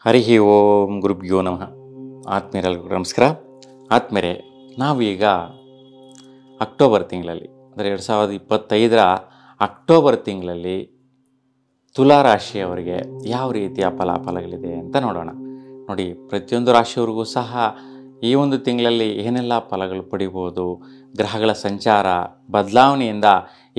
ಹರಿ ಓಂ ಗುರುಭ್ಯೋ ನಮಃ. ಆತ್ಮೀಯರೆಲ್ಲರಿಗೂ ನಮಸ್ಕಾರ. ಆತ್ಮೀಯರೇ, ನಾವೀಗ ಅಕ್ಟೋಬರ್ ತಿಂಗಳಲ್ಲಿ ಅಂದರೆ 2025 ಅಕ್ಟೋಬರ್ ತಿಂಗಳಲ್ಲಿ ತುಲಾ ರಾಶಿಯವರಿಗೆ ಯಾವ ರೀತಿಯ ಫಲಾಫಲಗಳಿದೆ ಅಂತ ನೋಡೋಣ. ನೋಡಿ, ಪ್ರತಿಯೊಂದು ರಾಶಿಯವರಿಗೂ ಸಹ ಈ ಒಂದು ತಿಂಗಳಲ್ಲಿ ಏನೆಲ್ಲ ಫಲಗಳು ಪಡಿಬೋದು, ಗ್ರಹಗಳ ಸಂಚಾರ ಬದಲಾವಣೆಯಿಂದ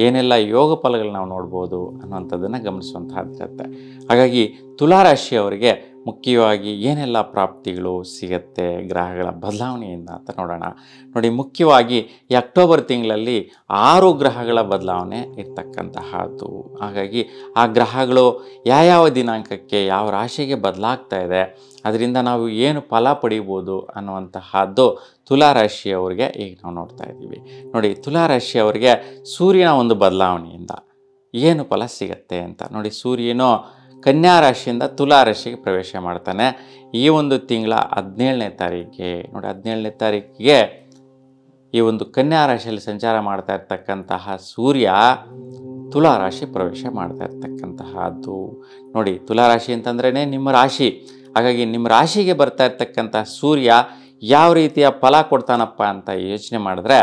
ಏನೆಲ್ಲ ಯೋಗ ಫಲಗಳು ನಾವು ನೋಡ್ಬೋದು ಅನ್ನುವಂಥದ್ದನ್ನು ಗಮನಿಸುವಂತಹದ್ದಿರುತ್ತೆ. ಹಾಗಾಗಿ ತುಲಾ ರಾಶಿಯವರಿಗೆ ಮುಖ್ಯವಾಗಿ ಏನೆಲ್ಲ ಪ್ರಾಪ್ತಿಗಳು ಸಿಗುತ್ತೆ ಗ್ರಹಗಳ ಬದಲಾವಣೆಯಿಂದ ಅಂತ ನೋಡೋಣ. ನೋಡಿ, ಮುಖ್ಯವಾಗಿ ಈ ಅಕ್ಟೋಬರ್ ತಿಂಗಳಲ್ಲಿ 6 ಗ್ರಹಗಳ ಬದಲಾವಣೆ ಇರ್ತಕ್ಕಂತಹದ್ದು. ಹಾಗಾಗಿ ಆ ಗ್ರಹಗಳು ಯಾವ ದಿನಾಂಕಕ್ಕೆ ಯಾವ ರಾಶಿಗೆ ಬದಲಾಗ್ತಾ ಇದೆ, ಅದರಿಂದ ನಾವು ಏನು ಫಲ ಪಡಿಬೋದು ಅನ್ನುವಂತಹದ್ದು ತುಲಾ ರಾಶಿಯವರಿಗೆ ಈಗ ನಾವು ನೋಡ್ತಾ ಇದ್ದೀವಿ. ನೋಡಿ, ತುಲಾ ರಾಶಿಯವರಿಗೆ ಸೂರ್ಯನ ಒಂದು ಬದಲಾವಣೆಯಿಂದ ಏನು ಫಲ ಸಿಗತ್ತೆ ಅಂತ ನೋಡಿ. ಸೂರ್ಯನು ಕನ್ಯಾ ರಾಶಿಯಿಂದ ತುಲಾ ರಾಶಿಗೆ ಪ್ರವೇಶ ಮಾಡ್ತಾನೆ ಈ ಒಂದು ತಿಂಗಳ 17ನೇ ತಾರೀಕಿಗೆ. ನೋಡಿ, 17ನೇ ತಾರೀಕಿಗೆ ಈ ಒಂದು ಕನ್ಯಾ ರಾಶಿಯಲ್ಲಿ ಸಂಚಾರ ಮಾಡ್ತಾ ಇರ್ತಕ್ಕಂತಹ ಸೂರ್ಯ ತುಲಾ ರಾಶಿ ಪ್ರವೇಶ ಮಾಡ್ತಾ ಇರ್ತಕ್ಕಂತಹದ್ದು. ನೋಡಿ, ತುಲಾ ರಾಶಿ ಅಂತಂದ್ರೇ ನಿಮ್ಮ ರಾಶಿ. ಹಾಗಾಗಿ ನಿಮ್ಮ ರಾಶಿಗೆ ಬರ್ತಾ ಇರ್ತಕ್ಕಂತಹ ಸೂರ್ಯ ಯಾವ ರೀತಿಯ ಫಲ ಕೊಡ್ತಾನಪ್ಪ ಅಂತ ಯೋಚನೆ ಮಾಡಿದ್ರೆ,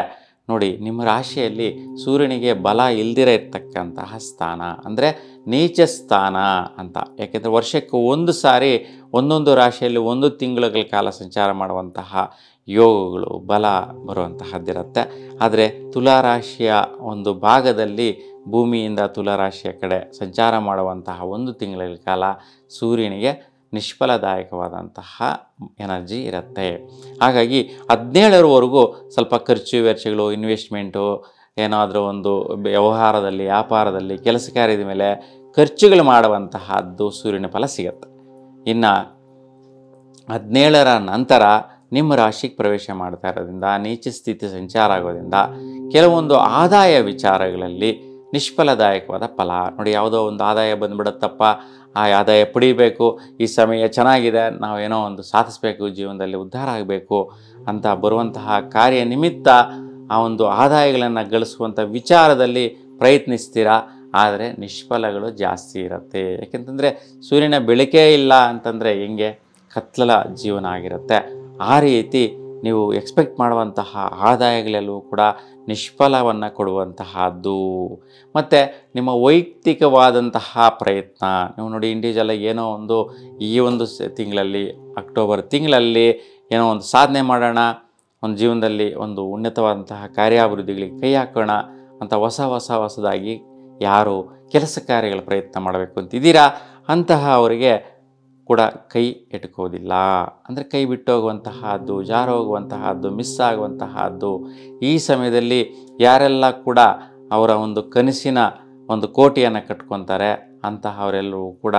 ನೋಡಿ, ನಿಮ್ಮ ರಾಶಿಯಲ್ಲಿ ಸೂರ್ಯನಿಗೆ ಬಲ ಇಲ್ದಿರ ಇರ್ತಕ್ಕಂತಹ ಸ್ಥಾನ ಅಂದರೆ ನೀಚ ಸ್ಥಾನ ಅಂತ. ಯಾಕೆಂದರೆ ವರ್ಷಕ್ಕೆ ಒಂದು ಸಾರಿ ಒಂದೊಂದು ರಾಶಿಯಲ್ಲಿ 1 ತಿಂಗಳ ಕಾಲ ಸಂಚಾರ ಮಾಡುವಂತಹ ಯೋಗಗಳು ಬಲ ಬರುವಂತಹದ್ದಿರುತ್ತೆ. ಆದರೆ ತುಲಾ ರಾಶಿಯ ಒಂದು ಭಾಗದಲ್ಲಿ ಭೂಮಿಯಿಂದ ತುಲಾ ರಾಶಿಯ ಕಡೆ ಸಂಚಾರ ಮಾಡುವಂತಹ 1 ತಿಂಗಳ ಕಾಲ ಸೂರ್ಯನಿಗೆ ನಿಷ್ಫಲದಾಯಕವಾದಂತಹ ಎನರ್ಜಿ ಇರುತ್ತೆ. ಹಾಗಾಗಿ 17ರವರೆಗೂ ಸ್ವಲ್ಪ ಖರ್ಚು ವೆಚ್ಚಗಳು, ಇನ್ವೆಸ್ಟ್ಮೆಂಟು, ಏನಾದರೂ ಒಂದು ವ್ಯವಹಾರದಲ್ಲಿ, ವ್ಯಾಪಾರದಲ್ಲಿ, ಕೆಲಸ ಕಾರ್ಯದ ಮೇಲೆ ಖರ್ಚುಗಳು ಮಾಡುವಂತಹದ್ದು ಸೂರ್ಯನ ಫಲ ಸಿಗುತ್ತೆ. ಇನ್ನು 17ರ ನಂತರ ನಿಮ್ಮ ರಾಶಿಗೆ ಪ್ರವೇಶ ಮಾಡ್ತಾ ಇರೋದ್ರಿಂದ, ನೀಚ ಸ್ಥಿತಿ ಸಂಚಾರ ಆಗೋದ್ರಿಂದ ಕೆಲವೊಂದು ಆದಾಯ ವಿಚಾರಗಳಲ್ಲಿ ನಿಷ್ಫಲದಾಯಕವಾದ ಫಲ. ನೋಡಿ, ಯಾವುದೋ ಒಂದು ಆದಾಯ ಬಂದುಬಿಡುತ್ತಪ್ಪ, ಆ ಆದಾಯ ಪಡಿಬೇಕು, ಈ ಸಮಯ ಚೆನ್ನಾಗಿದೆ, ನಾವೇನೋ ಒಂದು ಸಾಧಿಸಬೇಕು, ಜೀವನದಲ್ಲಿ ಉದ್ಧಾರ ಆಗಬೇಕು ಅಂತ ಬರುವಂತಹ ಕಾರ್ಯ ನಿಮಿತ್ತ ಆ ಒಂದು ಆದಾಯಗಳನ್ನು ಗಳಿಸುವಂಥ ವಿಚಾರದಲ್ಲಿ ಪ್ರಯತ್ನಿಸ್ತೀರಾ. ಆದರೆ ನಿಷ್ಫಲಗಳು ಜಾಸ್ತಿ ಇರುತ್ತೆ. ಯಾಕೆಂತಂದರೆ ಸೂರ್ಯನ ಬೆಳಕೇ ಇಲ್ಲ ಅಂತಂದರೆ ಹೆಂಗೆ, ಕತ್ಲಲ ಜೀವನ ಆಗಿರುತ್ತೆ. ಆ ರೀತಿ ನೀವು ಎಕ್ಸ್ಪೆಕ್ಟ್ ಮಾಡುವಂತಹ ಆದಾಯಗಳೆಲ್ಲವೂ ಕೂಡ ನಿಷ್ಫಲವನ್ನು ಕೊಡುವಂತಹದ್ದು. ಮತ್ತು ನಿಮ್ಮ ವೈಯಕ್ತಿಕವಾದಂತಹ ಪ್ರಯತ್ನ, ನೀವು ನೋಡಿ, ಇಂಡಿವಿಜುವಲಾಗಿ ಏನೋ ಒಂದು ಈ ಒಂದು ತಿಂಗಳಲ್ಲಿ, ಅಕ್ಟೋಬರ್ ತಿಂಗಳಲ್ಲಿ ಏನೋ ಒಂದು ಸಾಧನೆ ಮಾಡೋಣ, ಒಂದು ಜೀವನದಲ್ಲಿ ಒಂದು ಉನ್ನತವಾದಂತಹ ಕಾರ್ಯಾಭಿವೃದ್ಧಿಗಳಿಗೆ ಕೈ ಹಾಕೋಣ ಅಂತ ಹೊಸದಾಗಿ ಯಾರು ಕೆಲಸ ಕಾರ್ಯಗಳ ಪ್ರಯತ್ನ ಮಾಡಬೇಕು ಅಂತಿದ್ದೀರಾ ಅಂತಹ ಅವರಿಗೆ ಕೂಡ ಕೈ ಎಟುಕೋದಿಲ್ಲ. ಅಂದರೆ ಕೈ ಬಿಟ್ಟು ಹೋಗುವಂತಹದ್ದು, ಜಾರು ಹೋಗುವಂತಹದ್ದು, ಮಿಸ್ ಆಗುವಂತಹದ್ದು. ಈ ಸಮಯದಲ್ಲಿ ಯಾರೆಲ್ಲ ಕೂಡ ಅವರ ಒಂದು ಕನಸಿನ ಒಂದು ಕೋಟೆಯನ್ನು ಕಟ್ಕೊತಾರೆ ಅಂತಹವರೆಲ್ಲರೂ ಕೂಡ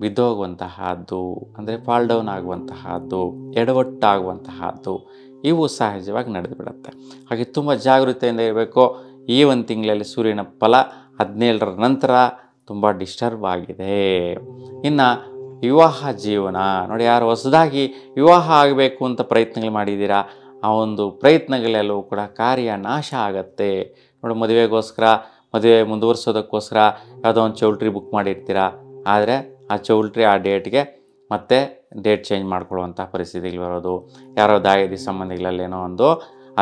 ಬಿದ್ದೋಗುವಂತಹದ್ದು, ಅಂದರೆ ಫಾಲ್ ಡೌನ್ ಆಗುವಂತಹದ್ದು, ಎಡವಟ್ಟಾಗುವಂತಹದ್ದು ಇವು ಸಹಜವಾಗಿ ನಡೆದು ಬಿಡುತ್ತೆ. ಹಾಗೆ ತುಂಬ ಜಾಗೃತೆಯಿಂದ ಇರಬೇಕು. ಈ ಒಂದು ತಿಂಗಳಲ್ಲಿ ಸೂರ್ಯನ ಫಲ 17ರ ನಂತರ ತುಂಬ ಡಿಸ್ಟರ್ಬ್ ಆಗಿದೆ. ಇನ್ನು ವಿವಾಹ ಜೀವನ ನೋಡಿ, ಯಾರು ಹೊಸದಾಗಿ ವಿವಾಹ ಆಗಬೇಕು ಅಂತ ಪ್ರಯತ್ನಗಳು ಮಾಡಿದ್ದೀರಾ, ಆ ಒಂದು ಪ್ರಯತ್ನಗಳೆಲ್ಲವೂ ಕೂಡ ಕಾರ್ಯ ನಾಶ ಆಗತ್ತೆ. ನೋಡಿ, ಮದುವೆ ಮುಂದುವರ್ಸೋದಕ್ಕೋಸ್ಕರ ಯಾವುದೋ ಒಂದು ಚೌಲ್ಟ್ರಿ ಬುಕ್ ಮಾಡಿರ್ತೀರ. ಆದರೆ ಆ ಚೌಲ್ಟ್ರಿ ಆ ಡೇಟ್ಗೆ ಮತ್ತೆ ಡೇಟ್ ಚೇಂಜ್ ಮಾಡ್ಕೊಳ್ಳುವಂಥ ಪರಿಸ್ಥಿತಿಗಳು ಬರೋದು, ಯಾರೋ ದಾಯಾದಿ ಸಂಬಂಧಿಗಳಲ್ಲಿ ಏನೋ ಒಂದು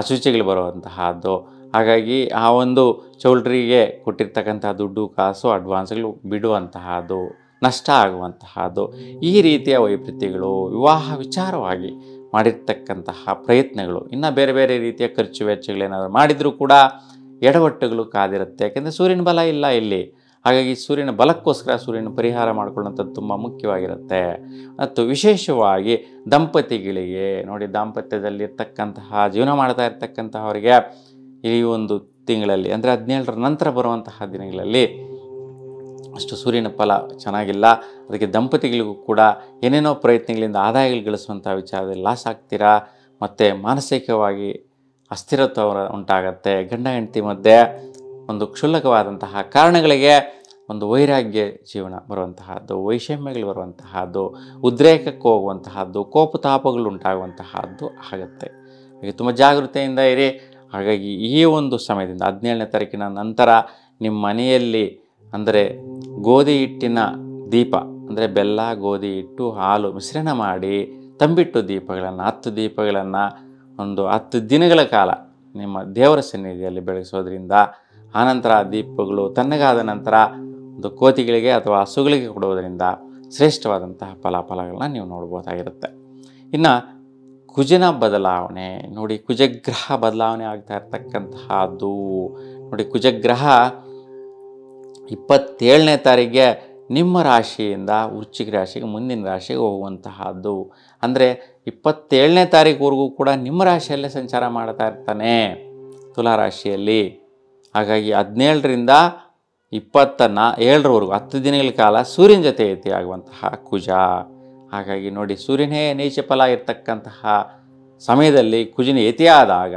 ಅಶುಚಿಗಳು ಬರುವಂತಹದ್ದು. ಹಾಗಾಗಿ ಆ ಒಂದು ಚೌಲ್ಟ್ರಿಗೆ ಕೊಟ್ಟಿರ್ತಕ್ಕಂಥ ದುಡ್ಡು, ಕಾಸು, ಅಡ್ವಾನ್ಸ್ಗಳು ಬಿಡುವಂತಹದ್ದು, ನಷ್ಟ ಆಗುವಂತಹದ್ದು, ಈ ರೀತಿಯ ವೈಪರೀತ್ಯಗಳು ವಿವಾಹ ವಿಚಾರವಾಗಿ ಮಾಡಿರ್ತಕ್ಕಂತಹ ಪ್ರಯತ್ನಗಳು, ಇನ್ನು ಬೇರೆ ಬೇರೆ ರೀತಿಯ ಖರ್ಚು ವೆಚ್ಚಗಳೇನಾದರೂ ಮಾಡಿದರೂ ಕೂಡ ಎಡವಟ್ಟುಗಳು ಕಾದಿರುತ್ತೆ. ಯಾಕೆಂದರೆ ಸೂರ್ಯನ ಬಲ ಇಲ್ಲ ಇಲ್ಲಿ. ಹಾಗಾಗಿ ಸೂರ್ಯನ ಬಲಕ್ಕೋಸ್ಕರ ಸೂರ್ಯನ ಪರಿಹಾರ ಮಾಡ್ಕೊಳ್ಳೋಂಥದ್ದು ತುಂಬ ಮುಖ್ಯವಾಗಿರುತ್ತೆ. ಮತ್ತು ವಿಶೇಷವಾಗಿ ದಂಪತಿಗಳಿಗೆ ನೋಡಿ, ದಾಂಪತ್ಯದಲ್ಲಿರ್ತಕ್ಕಂತಹ ಜೀವನ ಮಾಡ್ತಾ ಇರ್ತಕ್ಕಂತಹವರಿಗೆ ಈ ಒಂದು ತಿಂಗಳಲ್ಲಿ ಅಂದರೆ 17ರ ನಂತರ ಬರುವಂತಹ ದಿನಗಳಲ್ಲಿ ಅಷ್ಟು ಸೂರ್ಯನ ಫಲ ಚೆನ್ನಾಗಿಲ್ಲ. ಅದಕ್ಕೆ ದಂಪತಿಗಳಿಗೂ ಕೂಡ ಏನೇನೋ ಪ್ರಯತ್ನಗಳಿಂದ ಆದಾಯಗಳು ಗಳಿಸುವಂಥ ವಿಚಾರದಲ್ಲಿ ಲಾಸ್ ಆಗ್ತೀರಾ. ಮತ್ತು ಮಾನಸಿಕವಾಗಿ ಅಸ್ಥಿರತ್ವ ಉಂಟಾಗತ್ತೆ. ಗಂಡ ಹೆಂಡತಿ ಮಧ್ಯೆ ಒಂದು ಕ್ಷುಲ್ಲಕವಾದಂತಹ ಕಾರಣಗಳಿಗೆ ಒಂದು ವೈರಾಗ್ಯ ಜೀವನ ಬರುವಂತಹದ್ದು, ವೈಷಮ್ಯಗಳು ಬರುವಂತಹದ್ದು, ಉದ್ರೇಕಕ್ಕೆ ಹೋಗುವಂತಹದ್ದು, ಕೋಪತಾಪಗಳು ಉಂಟಾಗುವಂತಹದ್ದು ಆಗುತ್ತೆ. ಹಾಗೆ ತುಂಬ ಜಾಗೃತೆಯಿಂದ ಇರಿ. ಹಾಗಾಗಿ ಈ ಒಂದು ಸಮಯದಿಂದ 17ನೇ ತಾರೀಕಿನ ನಂತರ ನಿಮ್ಮ ಮನೆಯಲ್ಲಿ ಅಂದರೆ ಗೋಧಿ ಹಿಟ್ಟಿನ ದೀಪ ಅಂದರೆ ಬೆಲ್ಲ, ಗೋಧಿ ಹಿಟ್ಟು, ಹಾಲು ಮಿಶ್ರಣ ಮಾಡಿ ತಂಬಿಟ್ಟು ದೀಪಗಳನ್ನು 10 ದೀಪಗಳನ್ನು ಒಂದು 10 ದಿನಗಳ ಕಾಲ ನಿಮ್ಮ ದೇವರ ಸನ್ನಿಧಿಯಲ್ಲಿ ಬೆಳಗಿಸೋದ್ರಿಂದ ಆನಂತರ ಆ ದೀಪಗಳು ತಣ್ಣಗಾದ ನಂತರ ಒಂದು ಕೋತಿಗಳಿಗೆ ಅಥವಾ ಹಸುಗಳಿಗೆ ಕೊಡುವುದರಿಂದ ಶ್ರೇಷ್ಠವಾದಂತಹ ಫಲಾಫಲಗಳನ್ನ ನೀವು ನೋಡ್ಬೋದಾಗಿರುತ್ತೆ. ಇನ್ನು ಕುಜನ ಬದಲಾವಣೆ ನೋಡಿ, ಕುಜಗ್ರಹ ಬದಲಾವಣೆ ಆಗ್ತಾ ಇರ್ತಕ್ಕಂತಹದ್ದು ನೋಡಿ. ಕುಜಗ್ರಹ 27ನೇ ತಾರೀಕಿಗೆ ನಿಮ್ಮ ರಾಶಿಯಿಂದ ವೃಶ್ಚಿಕ ರಾಶಿಗೆ ಮುಂದಿನ ರಾಶಿಗೆ ಹೋಗುವಂತಹದ್ದು. ಅಂದರೆ 27ನೇ ತಾರೀಕುವರೆಗೂ ಕೂಡ ನಿಮ್ಮ ರಾಶಿಯಲ್ಲೇ ಸಂಚಾರ ಮಾಡ್ತಾ ಇರ್ತಾನೆ, ತುಲಾ ರಾಶಿಯಲ್ಲಿ. ಹಾಗಾಗಿ 17ರಿಂದ 27ರವರೆಗೂ 10 ದಿನಗಳ ಕಾಲ ಸೂರ್ಯನ ಜೊತೆ ಐತಿ ಆಗುವಂತಹ ಕುಜ. ಹಾಗಾಗಿ ನೋಡಿ, ಸೂರ್ಯನೇ ನೀಚ ಫಲ ಇರ್ತಕ್ಕಂತಹ ಸಮಯದಲ್ಲಿ ಕುಜನ ಯತಿಯಾದಾಗ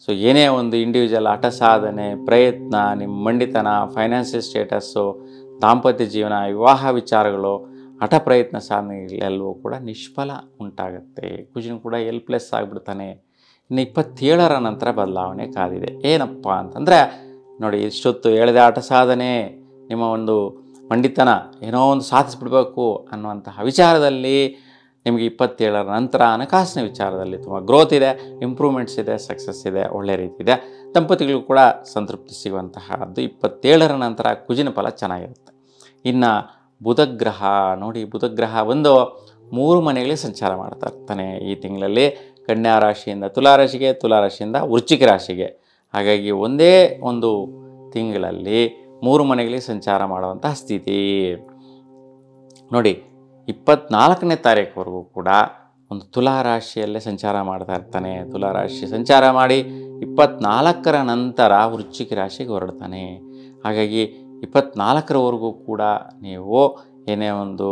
ಸೊ ಏನೇ ಒಂದು ಇಂಡಿವಿಜುವಲ್ ಹಠ ಸಾಧನೆ, ಪ್ರಯತ್ನ, ನಿಮ್ಮ ಮಂಡಿತನ, ಫೈನಾನ್ಷಿಯಲ್ ಸ್ಟೇಟಸ್ಸು, ದಾಂಪತ್ಯ ಜೀವನ, ವಿವಾಹ ವಿಚಾರಗಳು, ಹಠ ಪ್ರಯತ್ನ ಸಾಧನೆಗಳೆಲ್ಲವೂ ಕೂಡ ನಿಷ್ಫಲ ಉಂಟಾಗುತ್ತೆ. ಕುಜನು ಕೂಡ ಹೆಲ್ಪ್ಲೆಸ್ ಆಗಿಬಿಡ್ತಾನೆ. ಇನ್ನು 27ರ ನಂತರ ಬದಲಾವಣೆ ಕಾದಿದೆ. ಏನಪ್ಪ ಅಂತಂದರೆ ನೋಡಿ, ಇಷ್ಟೊತ್ತು ಹೇಳಿದೆ ಹಠ ಸಾಧನೆ, ನಿಮ್ಮ ಒಂದು ಮಂಡಿತನ ಏನೋ ಒಂದು ಸಾಧಿಸ್ಬಿಡ್ಬೇಕು ಅನ್ನುವಂತಹ ವಿಚಾರದಲ್ಲಿ ನಿಮಗೆ 27ರ ನಂತರ ಹಣಕಾಸಿನ ವಿಚಾರದಲ್ಲಿ ತುಂಬ ಗ್ರೋತ್ ಇದೆ, ಇಂಪ್ರೂವ್ಮೆಂಟ್ಸ್ ಇದೆ, ಸಕ್ಸಸ್ ಇದೆ, ಒಳ್ಳೆ ರೀತಿ ಇದೆ. ದಂಪತಿಗಳು ಕೂಡ ಸಂತೃಪ್ತಿ ಸಿಗುವಂತಹದ್ದು 27ರ ನಂತರ ಕುಜಿನ ಫಲ ಚೆನ್ನಾಗಿರುತ್ತೆ. ಇನ್ನು ಬುಧಗ್ರಹ ನೋಡಿ, ಬುಧಗ್ರಹ ಒಂದು 3 ಮನೆಗಳಿಗೆ ಸಂಚಾರ ಮಾಡ್ತಾ ಇರ್ತಾನೆ ಈ ತಿಂಗಳಲ್ಲಿ. ಕನ್ಯಾ ರಾಶಿಯಿಂದ ತುಲಾ ರಾಶಿಗೆ, ತುಲಾ ರಾಶಿಯಿಂದ ವೃಶ್ಚಿಕ ರಾಶಿಗೆ. ಹಾಗಾಗಿ ಒಂದೇ ಒಂದು ತಿಂಗಳಲ್ಲಿ 3 ಮನೆಗಳಿಗೆ ಸಂಚಾರ ಮಾಡುವಂತಹ ಸ್ಥಿತಿ ನೋಡಿ. 24ನೇ ತಾರೀಕುವರೆಗೂ ಕೂಡ ಒಂದು ತುಲಾ ರಾಶಿಯಲ್ಲೇ ಸಂಚಾರ ಮಾಡ್ತಾ ಇರ್ತಾನೆ. ತುಲಾ ರಾಶಿ ಸಂಚಾರ ಮಾಡಿ 24ರ ನಂತರ ವೃಶ್ಚಿಕ ರಾಶಿಗೆ ಹೊರಡ್ತಾನೆ. ಹಾಗಾಗಿ 24ರವರೆಗೂ ಕೂಡ ನೀವು ಏನೇ ಒಂದು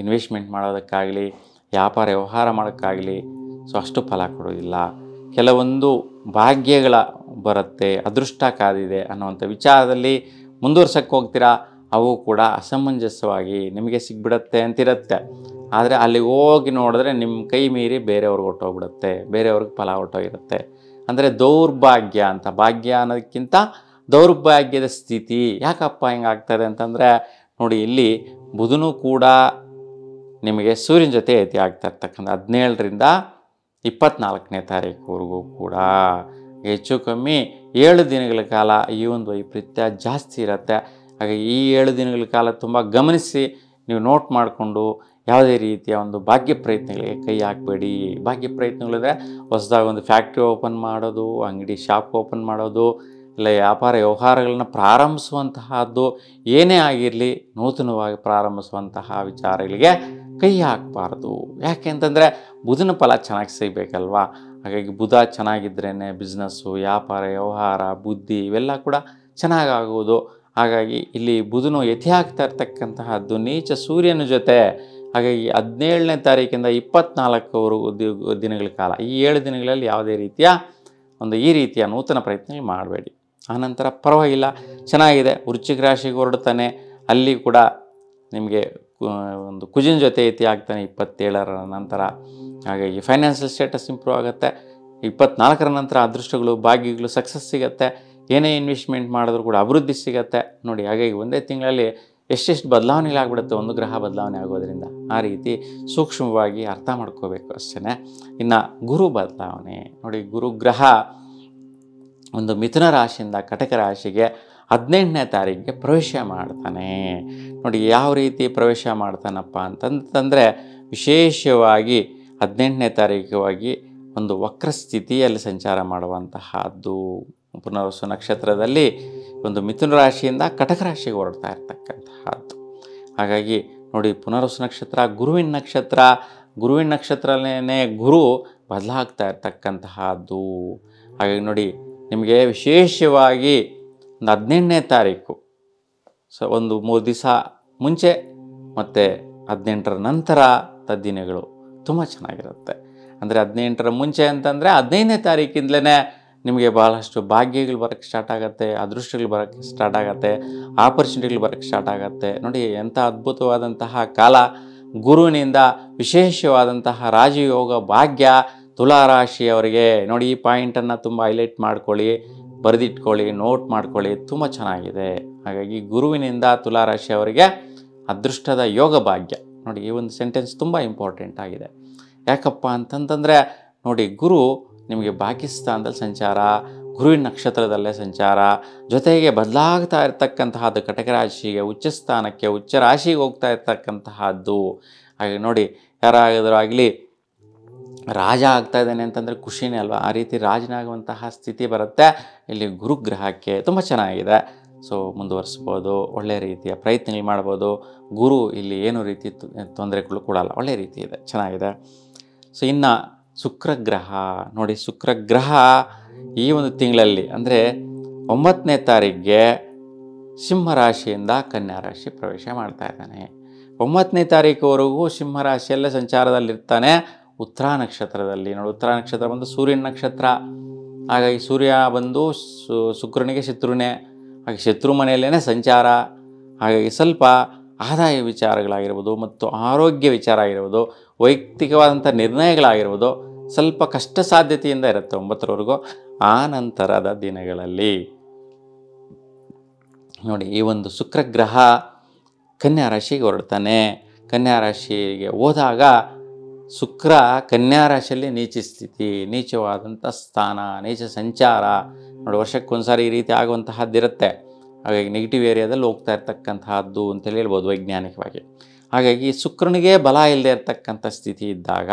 ಇನ್ವೆಸ್ಟ್ಮೆಂಟ್ ಮಾಡೋದಕ್ಕಾಗಲಿ, ವ್ಯಾಪಾರ ವ್ಯವಹಾರ ಮಾಡೋಕ್ಕಾಗಲಿ ಸೊ ಅಷ್ಟು ಫಲ ಕೊಡೋದಿಲ್ಲ. ಕೆಲವೊಂದು ಭಾಗ್ಯಗಳ ಬರುತ್ತೆ, ಅದೃಷ್ಟ ಕಾದಿದೆ ಅನ್ನುವಂಥ ವಿಚಾರದಲ್ಲಿ ಮುಂದುವರ್ಸಕ್ಕೆ ಹೋಗ್ತೀರಾ, ಅವು ಕೂಡ ಅಸಮಂಜಸವಾಗಿ ನಿಮಗೆ ಸಿಗ್ಬಿಡುತ್ತೆ ಅಂತಿರುತ್ತೆ. ಆದರೆ ಅಲ್ಲಿಗೆ ಹೋಗಿ ನೋಡಿದ್ರೆ ನಿಮ್ಮ ಕೈ ಮೀರಿ ಬೇರೆಯವ್ರಿಗೆ ಹೊಟ್ಟೋಗ್ಬಿಡುತ್ತೆ, ಬೇರೆಯವ್ರಿಗೆ ಫಲ ಹೊಟ್ಟೋಗಿರುತ್ತೆ. ಅಂದರೆ ದೌರ್ಭಾಗ್ಯ ಅಂತ, ಭಾಗ್ಯ ಅನ್ನೋದಕ್ಕಿಂತ ದೌರ್ಭಾಗ್ಯದ ಸ್ಥಿತಿ. ಯಾಕಪ್ಪ ಹಿಂಗಾಗ್ತದೆ ಅಂತಂದರೆ ನೋಡಿ, ಇಲ್ಲಿ ಬುಧನೂ ಕೂಡ ನಿಮಗೆ ಸೂರ್ಯನ ಜೊತೆ ಐತಿ ಆಗ್ತಾ ಇರ್ತಕ್ಕಂಥ 17ರಿಂದ 24ನೇ ತಾರೀಕುವರೆಗೂ ಕೂಡ ಹೆಚ್ಚು ಕಮ್ಮಿ 7 ದಿನಗಳ ಕಾಲ ಈ ಒಂದು ವೈಪರೀತ್ಯ ಜಾಸ್ತಿ ಇರುತ್ತೆ. ಹಾಗಾಗಿ ಈ 7 ದಿನಗಳ ಕಾಲ ತುಂಬ ಗಮನಿಸಿ ನೀವು ನೋಟ್ ಮಾಡಿಕೊಂಡು ಯಾವುದೇ ರೀತಿಯ ಒಂದು ಭಾಗ್ಯ ಪ್ರಯತ್ನಗಳಿಗೆ ಕೈ ಹಾಕಬೇಡಿ. ಭಾಗ್ಯ ಪ್ರಯತ್ನಗಳಿದ್ರೆ ಹೊಸದಾಗಿ ಒಂದು ಫ್ಯಾಕ್ಟ್ರಿ ಓಪನ್ ಮಾಡೋದು, ಅಂಗಡಿ ಶಾಪ್ ಓಪನ್ ಮಾಡೋದು, ಇಲ್ಲ ವ್ಯಾಪಾರ ವ್ಯವಹಾರಗಳನ್ನ ಪ್ರಾರಂಭಿಸುವಂತಹದ್ದು ಏನೇ ಆಗಿರಲಿ, ನೂತನವಾಗಿ ಪ್ರಾರಂಭಿಸುವಂತಹ ವಿಚಾರಗಳಿಗೆ ಕೈ ಹಾಕಬಾರ್ದು. ಯಾಕೆ ಅಂತಂದರೆ ಬುಧನ ಫಲ ಚೆನ್ನಾಗಿ ಸಿಗಬೇಕಲ್ವಾ. ಹಾಗಾಗಿ ಬುಧ ಚೆನ್ನಾಗಿದ್ರೇ ಬಿಸ್ನೆಸ್ಸು, ವ್ಯಾಪಾರ ವ್ಯವಹಾರ, ಬುದ್ಧಿ ಇವೆಲ್ಲ ಕೂಡ ಚೆನ್ನಾಗಾಗುವುದು. ಹಾಗಾಗಿ ಇಲ್ಲಿ ಬುಧನು ಯತಿ ಆಗ್ತಾ ಇರ್ತಕ್ಕಂತಹದ್ದು ನೀಚ ಸೂರ್ಯನ ಜೊತೆ. ಹಾಗಾಗಿ 17ನೇ ತಾರೀಕಿಂದ 24ವರೆಗೂ ದಿನಗಳ ಕಾಲ, ಈ 7 ದಿನಗಳಲ್ಲಿ ಯಾವುದೇ ರೀತಿಯ ಈ ರೀತಿಯ ನೂತನ ಪ್ರಯತ್ನ ಮಾಡಬೇಡಿ. ಆನಂತರ ಪರವಾಗಿಲ್ಲ, ಚೆನ್ನಾಗಿದೆ. ವೃಶ್ಚಿಕ ರಾಶಿಗೆ ಹೊರಡ್ತಾನೆ, ಅಲ್ಲಿ ಕೂಡ ನಿಮಗೆ ಒಂದು ಕುಜಿನ ಜೊತೆ ಯತಿ ಆಗ್ತಾನೆ 27ರ ನಂತರ. ಹಾಗಾಗಿ ಫೈನಾನ್ಷಿಯಲ್ ಸ್ಟೇಟಸ್ ಇಂಪ್ರೂವ್ ಆಗುತ್ತೆ. 24ರ ನಂತರ ಅದೃಷ್ಟಗಳು, ಭಾಗ್ಯಗಳು, ಸಕ್ಸಸ್ ಸಿಗುತ್ತೆ. ಏನೇ ಇನ್ವೆಸ್ಟ್ಮೆಂಟ್ ಮಾಡಿದ್ರು ಕೂಡ ಅಭಿವೃದ್ಧಿ ಸಿಗುತ್ತೆ ನೋಡಿ. ಹಾಗಾಗಿ ಒಂದೇ ತಿಂಗಳಲ್ಲಿ ಎಷ್ಟೆಷ್ಟು ಬದಲಾವಣೆಗಳಾಗ್ಬಿಡುತ್ತೆ ಒಂದು ಗ್ರಹ ಬದಲಾವಣೆ ಆಗೋದ್ರಿಂದ. ಆ ರೀತಿ ಸೂಕ್ಷ್ಮವಾಗಿ ಅರ್ಥ ಮಾಡ್ಕೋಬೇಕು ಅಷ್ಟೇ. ಇನ್ನು ಗುರು ಬದಲಾವಣೆ ನೋಡಿ, ಗುರುಗ್ರಹ ಒಂದು ಮಿಥುನ ರಾಶಿಯಿಂದ ಕಟಕ ರಾಶಿಗೆ 18ನೇ ತಾರೀಕಿಗೆ ಪ್ರವೇಶ ಮಾಡ್ತಾನೆ ನೋಡಿ. ಯಾವ ರೀತಿ ಪ್ರವೇಶ ಮಾಡ್ತಾನಪ್ಪ ಅಂತಂತಂದರೆ ವಿಶೇಷವಾಗಿ 18ನೇ ತಾರೀಕಿಗಾಗಿ ಒಂದು ವಕ್ರ ಸ್ಥಿತಿಯಲ್ಲಿ ಸಂಚಾರ ಮಾಡುವಂತಹದ್ದು. ಪುನರ್ವಸು ನಕ್ಷತ್ರದಲ್ಲಿ ಒಂದು ಮಿಥುನ ರಾಶಿಯಿಂದ ಕಟಕ ರಾಶಿಗೆ ಹೊರಡ್ತಾ ಇರ್ತಕ್ಕಂತಹದ್ದು. ಹಾಗಾಗಿ ನೋಡಿ, ಪುನರ್ವಸು ನಕ್ಷತ್ರ ಗುರುವಿನ ನಕ್ಷತ್ರ, ಗುರುವಿನ ನಕ್ಷತ್ರನೇ ಗುರು ಬದಲಾಗ್ತಾ ಇರ್ತಕ್ಕಂತಹದ್ದು. ಹಾಗಾಗಿ ನೋಡಿ, ನಿಮಗೆ ವಿಶೇಷವಾಗಿ ಒಂದು 18ನೇ ತಾರೀಕು ಒಂದು 3 ದಿವಸ ಮುಂಚೆ ಮತ್ತು 18ರ ನಂತರ ದಿನಗಳು ತುಂಬ ಚೆನ್ನಾಗಿರುತ್ತೆ. ಅಂದರೆ 18ರ ಮುಂಚೆ ಅಂತಂದರೆ 15ನೇ ತಾರೀಕಿಂದಲೇ ನಿಮಗೆ ಭಾಳಷ್ಟು ಭಾಗ್ಯಗಳು ಬರೋಕ್ಕೆ ಸ್ಟಾರ್ಟ್ ಆಗುತ್ತೆ, ಅದೃಷ್ಟಗಳು ಬರೋಕ್ಕೆ ಸ್ಟಾರ್ಟ್ ಆಗುತ್ತೆ, ಆಪರ್ಚುನಿಟಿಗಳು ಬರೋಕ್ಕೆ ಸ್ಟಾರ್ಟ್ ಆಗುತ್ತೆ ನೋಡಿ. ಎಂಥ ಅದ್ಭುತವಾದಂತಹ ಕಾಲ. ಗುರುವಿನಿಂದ ವಿಶೇಷವಾದಂತಹ ರಾಜಯೋಗ ಭಾಗ್ಯ ತುಲಾ ರಾಶಿಯವರಿಗೆ ನೋಡಿ. ಈ ಪಾಯಿಂಟನ್ನು ತುಂಬ ಹೈಲೈಟ್ ಮಾಡ್ಕೊಳ್ಳಿ, ಬರೆದಿಟ್ಕೊಳ್ಳಿ, ನೋಟ್ ಮಾಡ್ಕೊಳ್ಳಿ, ತುಂಬ ಚೆನ್ನಾಗಿದೆ. ಹಾಗಾಗಿ ಗುರುವಿನಿಂದ ತುಲಾ ರಾಶಿಯವರಿಗೆ ಅದೃಷ್ಟದ ಯೋಗ ಭಾಗ್ಯ. ನೋಡಿ, ಈ ಒಂದು ಸೆಂಟೆನ್ಸ್ ತುಂಬ ಇಂಪಾರ್ಟೆಂಟ್ ಆಗಿದೆ. ಯಾಕಪ್ಪ ಅಂತಂತಂದರೆ ನೋಡಿ, ಗುರು ನಿಮಗೆ ಪಾಕಿಸ್ತಾನದಲ್ಲಿ ಸಂಚಾರ, ಗುರುವಿನ ನಕ್ಷತ್ರದಲ್ಲೇ ಸಂಚಾರ, ಜೊತೆಗೆ ಬದಲಾಗ್ತಾ ಇರ್ತಕ್ಕಂತಹದ್ದು ಕಟಕ ರಾಶಿಗೆ ಉಚ್ಚ ಸ್ಥಾನಕ್ಕೆ ಉಚ್ಚ ರಾಶಿಗೆ ಹೋಗ್ತಾ ಇರ್ತಕ್ಕಂತಹದ್ದು. ಹಾಗೆ ನೋಡಿ, ಯಾರಾದರೂ ಆಗಲಿ ರಾಜ ಆಗ್ತಾ ಇದ್ದಾನೆ ಅಂತಂದರೆ ಖುಷಿನೇ ಅಲ್ವಾ? ಆ ರೀತಿ ರಾಜನಾಗುವಂತಹ ಸ್ಥಿತಿ ಬರುತ್ತೆ ಇಲ್ಲಿ ಗುರುಗ್ರಹಕ್ಕೆ. ತುಂಬ ಚೆನ್ನಾಗಿದೆ. ಸೊ ಮುಂದುವರಿಸ್ಬೋದು, ಒಳ್ಳೆಯ ರೀತಿಯ ಪ್ರಯತ್ನಗಳು ಮಾಡ್ಬೋದು. ಗುರು ಇಲ್ಲಿ ಏನು ರೀತಿ ತೊಂದರೆಗಳು ಕೊಡಲ್ಲ, ಒಳ್ಳೆಯ ರೀತಿ ಇದೆ, ಚೆನ್ನಾಗಿದೆ. ಸೊ ಇನ್ನು ಶುಕ್ರಗ್ರಹ ನೋಡಿ, ಶುಕ್ರಗ್ರಹ ಈ ಒಂದು ತಿಂಗಳಲ್ಲಿ ಅಂದರೆ 9ನೇ ತಾರೀಕಿಗೆ ಸಿಂಹರಾಶಿಯಿಂದ ಕನ್ಯಾ ರಾಶಿ ಪ್ರವೇಶ ಮಾಡ್ತಾ ಇದ್ದಾನೆ. 9ನೇ ತಾರೀಕುವರೆಗೂ ಸಿಂಹರಾಶಿಯಲ್ಲೇ ಸಂಚಾರದಲ್ಲಿರ್ತಾನೆ, ಉತ್ತರ ನಕ್ಷತ್ರದಲ್ಲಿ. ನೋಡಿ, ಉತ್ತರ ನಕ್ಷತ್ರ ಬಂದು ಸೂರ್ಯನ ನಕ್ಷತ್ರ. ಹಾಗಾಗಿ ಸೂರ್ಯ ಬಂದು ಶುಕ್ರನಿಗೆ ಶತ್ರುನೇ, ಹಾಗೆ ಶತ್ರು ಮನೆಯಲ್ಲೇ ಸಂಚಾರ. ಹಾಗಾಗಿ ಸ್ವಲ್ಪ ಆದಾಯ ವಿಚಾರಗಳಾಗಿರ್ಬೋದು ಮತ್ತು ಆರೋಗ್ಯ ವಿಚಾರ ಆಗಿರ್ಬೋದು, ವೈಯಕ್ತಿಕವಾದಂಥ ನಿರ್ಣಯಗಳಾಗಿರ್ಬೋದು ಸ್ವಲ್ಪ ಕಷ್ಟ ಸಾಧ್ಯತೆಯಿಂದ ಇರುತ್ತೆ 9ರವರೆಗೂ. ಆ ನಂತರದ ದಿನಗಳಲ್ಲಿ ನೋಡಿ, ಈ ಒಂದು ಶುಕ್ರಗ್ರಹ ಕನ್ಯಾ ರಾಶಿಗೆ ಹೊರಡ್ತಾನೆ. ಕನ್ಯಾ ರಾಶಿಗೆ ಹೋದಾಗ ಶುಕ್ರ ಕನ್ಯಾ ರಾಶಿಯಲ್ಲಿ ನೀಚ ಸ್ಥಿತಿ, ನೀಚವಾದಂಥ ಸ್ಥಾನ, ನೀಚ ಸಂಚಾರ. ನೋಡಿ, ವರ್ಷಕ್ಕೊಂದ್ಸಾರಿ ಈ ರೀತಿ ಆಗುವಂತಹದ್ದಿರುತ್ತೆ. ಹಾಗಾಗಿ ನೆಗೆಟಿವ್ ಏರಿಯಾದಲ್ಲಿ ಹೋಗ್ತಾ ಇರ್ತಕ್ಕಂತಹದ್ದು ಅಂತೇಳಿ ಹೇಳ್ಬೋದು ವೈಜ್ಞಾನಿಕವಾಗಿ. ಹಾಗಾಗಿ ಶುಕ್ರನಿಗೆ ಬಲ ಇಲ್ಲದೆ ಇರ್ತಕ್ಕಂಥ ಸ್ಥಿತಿ ಇದ್ದಾಗ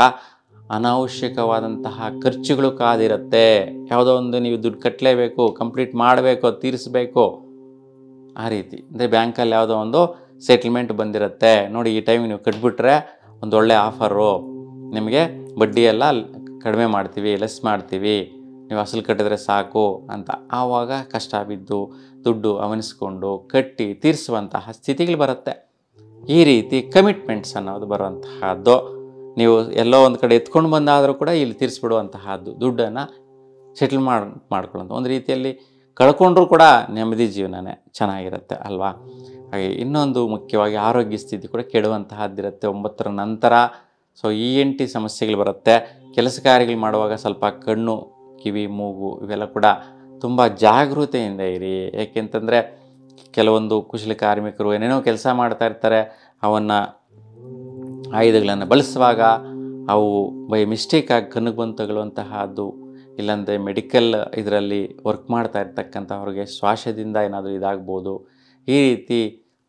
ಅನಾವಶ್ಯಕವಾದಂತಹ ಖರ್ಚುಗಳು ಕಾದಿರುತ್ತೆ. ಯಾವುದೋ ಒಂದು ನೀವು ದುಡ್ಡು ಕಟ್ಟಲೇಬೇಕು, ಕಂಪ್ಲೀಟ್ ಮಾಡಬೇಕು, ತೀರಿಸಬೇಕು, ಆ ರೀತಿ. ಅಂದರೆ ಬ್ಯಾಂಕಲ್ಲಿ ಯಾವುದೋ ಒಂದು ಸೆಟ್ಲ್ಮೆಂಟ್ ಬಂದಿರುತ್ತೆ. ನೋಡಿ, ಈ ಟೈಮಿಗೆ ನೀವು ಕಟ್ಬಿಟ್ರೆ ಒಂದೊಳ್ಳೆ ಆಫರು, ನಿಮಗೆ ಬಡ್ಡಿ ಎಲ್ಲ ಕಡಿಮೆ ಮಾಡ್ತೀವಿ, ಲೆಸ್ ಮಾಡ್ತೀವಿ, ನೀವು ಅಸಲು ಕಟ್ಟಿದ್ರೆ ಸಾಕು ಅಂತ. ಆವಾಗ ಕಷ್ಟ ಬಿದ್ದು ದುಡ್ಡು ಅವನಿಸ್ಕೊಂಡು ಕಟ್ಟಿ ತೀರಿಸುವಂತಹ ಸ್ಥಿತಿಗಳು ಬರುತ್ತೆ. ಈ ರೀತಿ ಕಮಿಟ್ಮೆಂಟ್ಸ್ ಅನ್ನೋದು ಬರುವಂತಹದ್ದು. ನೀವು ಎಲ್ಲೋ ಒಂದು ಕಡೆ ಎತ್ಕೊಂಡು ಬಂದಾದರೂ ಕೂಡ ಇಲ್ಲಿ ತೀರಿಸ್ಬಿಡುವಂತಹದ್ದು, ದುಡ್ಡನ್ನು ಸೆಟ್ಲ್ ಮಾಡ್ಕೊಳ್ಳೋದು. ಒಂದು ರೀತಿಯಲ್ಲಿ ಕಳ್ಕೊಂಡ್ರೂ ಕೂಡ ನೆಮ್ಮದಿ ಜೀವನನೇ ಚೆನ್ನಾಗಿರುತ್ತೆ ಅಲ್ವಾ? ಹಾಗೆ ಇನ್ನೊಂದು ಮುಖ್ಯವಾಗಿ ಆರೋಗ್ಯ ಸ್ಥಿತಿ ಕೂಡ ಕೆಡುವಂತಹದ್ದಿರುತ್ತೆ 9ರ ನಂತರ. ಸೊ ENT ಸಮಸ್ಯೆಗಳು ಬರುತ್ತೆ. ಕೆಲಸ ಕಾರ್ಯಗಳು ಮಾಡುವಾಗ ಸ್ವಲ್ಪ ಕಣ್ಣು, ಕಿವಿ, ಮೂಗು ಇವೆಲ್ಲ ಕೂಡ ತುಂಬ ಜಾಗೃತೆಯಿಂದ ಇರಿ. ಏಕೆಂತಂದರೆ ಕೆಲವೊಂದು ಕುಶಲ ಕಾರ್ಮಿಕರು ಏನೇನೋ ಕೆಲಸ ಮಾಡ್ತಾ ಇರ್ತಾರೆ. ಅವನ್ನು ಆಯುಧಗಳನ್ನು ಬಳಸುವಾಗ ಅವು ಬೈ ಮಿಸ್ಟೇಕಾಗಿ ಕಣ್ಣಿಗೆ ಬಂದು ತಗೊಳ್ಳುವಂತಹದ್ದು, ಇಲ್ಲಾಂದರೆ ಮೆಡಿಕಲ್ ಇದರಲ್ಲಿ ವರ್ಕ್ ಮಾಡ್ತಾ ಇರ್ತಕ್ಕಂಥವ್ರಿಗೆ ಶ್ವಾಸದಿಂದ ಏನಾದರೂ ಇದಾಗ್ಬೋದು. ಈ ರೀತಿ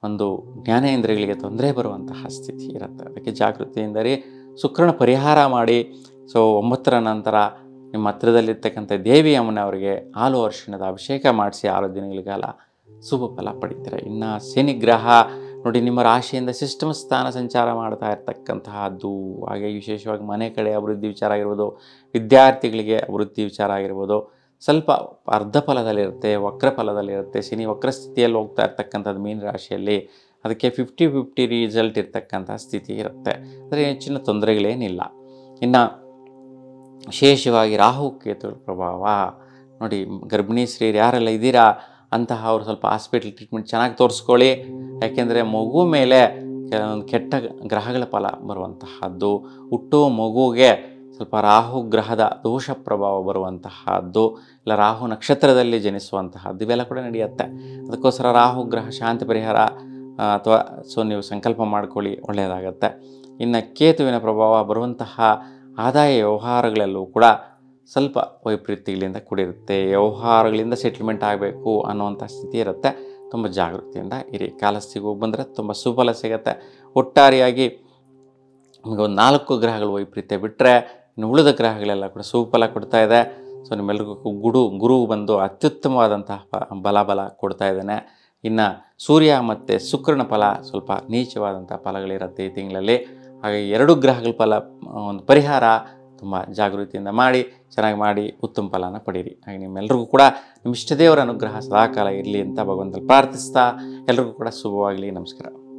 ಒಂದು ಜ್ಞಾನೇಂದ್ರಿಯಗಳಿಗೆ ತೊಂದರೆ ಬರುವಂತಹ ಸ್ಥಿತಿ ಇರುತ್ತೆ. ಅದಕ್ಕೆ ಜಾಗೃತಿಯಿಂದ ಶುಕ್ರನ ಪರಿಹಾರ ಮಾಡಿ. ಸೊ 9ರ ನಂತರ ನಿಮ್ಮ ಹತ್ರದಲ್ಲಿರ್ತಕ್ಕಂಥ ದೇವಿ ಅಮ್ಮನವರಿಗೆ ಹಾಲು ಅರಿಶಿಣದ ಅಭಿಷೇಕ ಮಾಡಿಸಿ 6 ದಿನಗಳ ಕಾಲ ಶುಭ ಫಲ ಪಡಿತಾರೆ. ಇನ್ನು ಶನಿಗ್ರಹ ನೋಡಿ, ನಿಮ್ಮ ರಾಶಿಯಿಂದ ಸಿಸ್ಟಮ್ ಸ್ಥಾನ ಸಂಚಾರ ಮಾಡ್ತಾ ಇರ್ತಕ್ಕಂತಹದ್ದು. ಹಾಗೆ ವಿಶೇಷವಾಗಿ ಮನೆ ಕಡೆ ಅಭಿವೃದ್ಧಿ ವಿಚಾರ ಆಗಿರ್ಬೋದು, ವಿದ್ಯಾರ್ಥಿಗಳಿಗೆ ಅಭಿವೃದ್ಧಿ ವಿಚಾರ ಆಗಿರ್ಬೋದು, ಸ್ವಲ್ಪ ಅರ್ಧ ಫಲದಲ್ಲಿರುತ್ತೆ, ವಕ್ರ ಫಲದಲ್ಲಿರುತ್ತೆ. ಶನಿ ವಕ್ರ ಸ್ಥಿತಿಯಲ್ಲಿ ಹೋಗ್ತಾ ಇರ್ತಕ್ಕಂಥದ್ದು ಮೀನ ರಾಶಿಯಲ್ಲಿ. ಅದಕ್ಕೆ 50-50 ರಿಸಲ್ಟ್ ಇರ್ತಕ್ಕಂಥ ಸ್ಥಿತಿ ಇರುತ್ತೆ. ಅಂದರೆ ಹೆಚ್ಚಿನ ತೊಂದರೆಗಳೇನಿಲ್ಲ. ಇನ್ನು ವಿಶೇಷವಾಗಿ ರಾಹು ಕೇತುಗಳ ಪ್ರಭಾವ ನೋಡಿ, ಗರ್ಭಿಣಿ ಸ್ತ್ರೀಯರು ಯಾರೆಲ್ಲ ಇದ್ದೀರಾ ಅಂತಹ ಅವರು ಸ್ವಲ್ಪ ಹಾಸ್ಪಿಟಲ್ ಟ್ರೀಟ್ಮೆಂಟ್ ಚೆನ್ನಾಗಿ ತೋರಿಸ್ಕೊಳ್ಳಿ. ಯಾಕೆಂದರೆ ಮಗು ಮೇಲೆ ಕೆಲವೊಂದು ಕೆಟ್ಟ ಗ್ರಹಗಳ ಫಲ ಬರುವಂತಹದ್ದು, ಹುಟ್ಟುವ ಮಗುವಿಗೆ ಸ್ವಲ್ಪ ರಾಹು ಗ್ರಹದ ದೋಷ ಪ್ರಭಾವ ಬರುವಂತಹದ್ದು, ಇಲ್ಲ ರಾಹು ನಕ್ಷತ್ರದಲ್ಲಿ ಜನಿಸುವಂತಹದ್ದು ಇವೆಲ್ಲ ಕೂಡ ನಡೆಯುತ್ತೆ. ಅದಕ್ಕೋಸ್ಕರ ರಾಹು ಗ್ರಹ ಶಾಂತಿ ಪರಿಹಾರ ಅಥವಾ ನೀವು ಸಂಕಲ್ಪ ಮಾಡ್ಕೊಳ್ಳಿ, ಒಳ್ಳೆಯದಾಗತ್ತೆ. ಇನ್ನು ಕೇತುವಿನ ಪ್ರಭಾವ ಬರುವಂತಹ ಆದಾಯ ವ್ಯವಹಾರಗಳಲ್ಲೂ ಕೂಡ ಸ್ವಲ್ಪ ವೈಪರೀತ್ಯಗಳಿಂದ ಕೂಡಿರುತ್ತೆ. ವ್ಯವಹಾರಗಳಿಂದ ಸೆಟ್ಲ್ಮೆಂಟ್ ಆಗಬೇಕು ಅನ್ನುವಂಥ ಸ್ಥಿತಿ ಇರುತ್ತೆ. ತುಂಬ ಜಾಗೃತಿಯಿಂದ ಇರಿ. ಕಾಲಸ್ಥಿಗೆ ಹೋಗಿ ಬಂದರೆ ತುಂಬ ಸುಫಲ ಸಿಗುತ್ತೆ. ಒಟ್ಟಾರೆಯಾಗಿ ನಿಮಗೆ ಒಂದು 4 ಗ್ರಹಗಳು ವೈಪರೀತ್ಯ ಬಿಟ್ಟರೆ ಇನ್ನು ಉಳಿದ ಗ್ರಹಗಳೆಲ್ಲ ಕೂಡ ಸುಫಲ ಕೊಡ್ತಾ ಇದೆ. ಸೊ ನಿಮ್ಮೆಲ್ರಿಗೂ ಗುರು ಬಂದು ಅತ್ಯುತ್ತಮವಾದಂತಹ ಬಲ ಕೊಡ್ತಾ ಇದ್ದಾನೆ. ಇನ್ನು ಸೂರ್ಯ ಮತ್ತು ಶುಕ್ರನ ಫಲ ಸ್ವಲ್ಪ ನೀಚವಾದಂಥ ಫಲಗಳಿರುತ್ತೆ ಈ ತಿಂಗಳಲ್ಲಿ. ಹಾಗೆ 2 ಗ್ರಹಗಳ ಫಲ ಒಂದು ಪರಿಹಾರ ತುಂಬ ಜಾಗೃತಿಯಿಂದ ಮಾಡಿ, ಚೆನ್ನಾಗಿ ಮಾಡಿ ಉತ್ತಮ ಫಲನ ಪಡೀರಿ. ಹಾಗೆ ನಿಮ್ಮೆಲ್ಲರಿಗೂ ಕೂಡ ನಿಮ್ಮ ಇಷ್ಟದೇವರ ಅನುಗ್ರಹ ಸದಾಕಾಲ ಇರಲಿ ಅಂತ ಭಗವಂತನಲ್ಲಿ ಪ್ರಾರ್ಥಿಸ್ತಾ ಎಲ್ರಿಗೂ ಕೂಡ ಶುಭವಾಗಲಿ. ನಮಸ್ಕಾರ.